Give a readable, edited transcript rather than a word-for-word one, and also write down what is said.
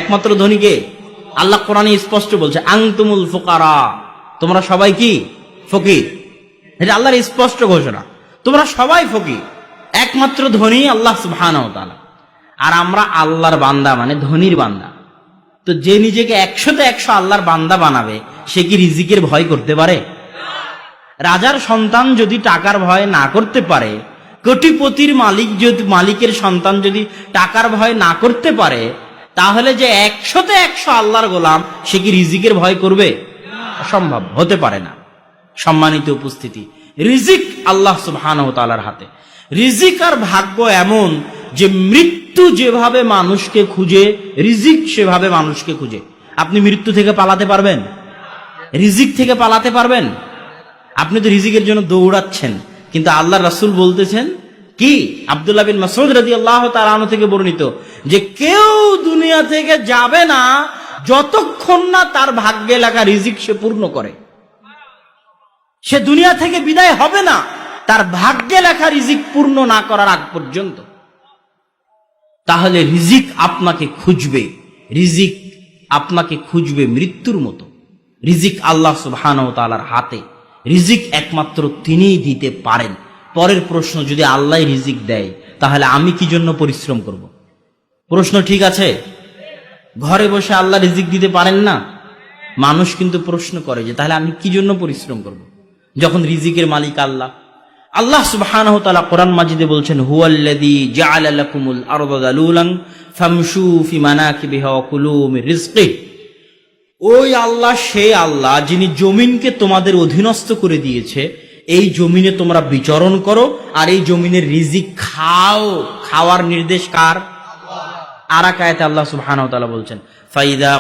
একমাত্র ধনী কে? আল্লাহ কোরআনে স্পষ্ট বলছে আনতুমুল ফুকারা, তোমরা সবাই কি ফকির। এটা আল্লাহর স্পষ্ট ঘোষণা, তোমরা সবাই ফকির, একমাত্র ধনী আল্লাহ সুবহানাহু ওয়া তাআলা। আর আমরা আল্লাহর বান্দা, মানে ধনীর বান্দা। তো যে নিজেকে 100তে 100 আল্লাহর বান্দা বানাবে, সে কি রিজিকের ভয় করতে পারে? রাজার সন্তান যদি টাকার ভয় না করতে পারে, কোটিপতির মালিকের সন্তান যদি টাকার ভয় না করতে পারে, তাহলে যে 100তে 100 আল্লাহর গোলাম, সে কি রিজিকের ভয় করবে? অসম্ভব, হতে পারে না। সম্মানিত উপস্থিতি, রিজিক আল্লাহ সুবহানাহু ওয়া তাআলার হাতে। রিজিক আর ভাগ্য এমন যে মৃত্যু যেভাবে মানুষকে খুঁজে, রিজিক সেভাবে মানুষকে খুঁজে। আপনি মৃত্যু থেকে পালাতে পারবেন? রিজিক থেকে পালাতে পারবেন? আপনি তো রিজিকের জন্য দৌড়াচ্ছেন, কিন্তু আল্লাহর রাসূল বলতেছেন কি, আব্দুল্লাহ বিন মাসউদ রাদিয়াল্লাহু তাআলা আনহু থেকে বর্ণিত, যে কেউ দুনিয়া থেকে যাবে না যতক্ষণ না তার ভাগ্যে লেখা রিজিক সে পূর্ণ করে। সে দুনিয়া থেকে বিদায় হবে না তার ভাগ্যে লেখা রিজিক পূর্ণ না করার আগ পর্যন্ত। তাহলে রিজিক আপনাকে খুঁজবে, রিজিক আপনাকে খুঁজবে মৃত্যুর মতো। রিজিক আল্লাহ সুবহানাহু ওয়া তাআলার হাতে, রিজিক একমাত্র তিনিই দিতে পারেন। পরের প্রশ্ন, যদি আল্লাহ রিজিক দেয়, তাহলে আমি কি জন্য পরিশ্রম করব? প্রশ্ন ঠিক আছে? ঘরে বসে আল্লাহ রিজিক দিতে পারেন না? মানুষ কিন্তু প্রশ্ন করে যে তাহলে আমি কি জন্য পরিশ্রম করব, যখন রিজিকের মালিক আল্লাহ। আল্লাহ সুবহানাহু ওয়া তাআলা কোরআন মাজিদে বলছেন, হুয়াল্লাযী জাআলা লাকুমুল আরদা যালুলান ফামশু ফি মানাকিবিহা ওয়া কুলু মির রিজকিহি। ওই আল্লাহ, সেই আল্লাহ যিনি জমিনকে তোমাদের অধীনস্থ করে দিয়েছে, এই জমিনে তোমরা বিচরণ করো আর এই জমিনের রিজিক খাও। খাওয়ার নির্দেশ কার? আর এক আয়াতে আল্লাহ সুবহানাহু ওয়া তাআলা বলছেন, ফাইদা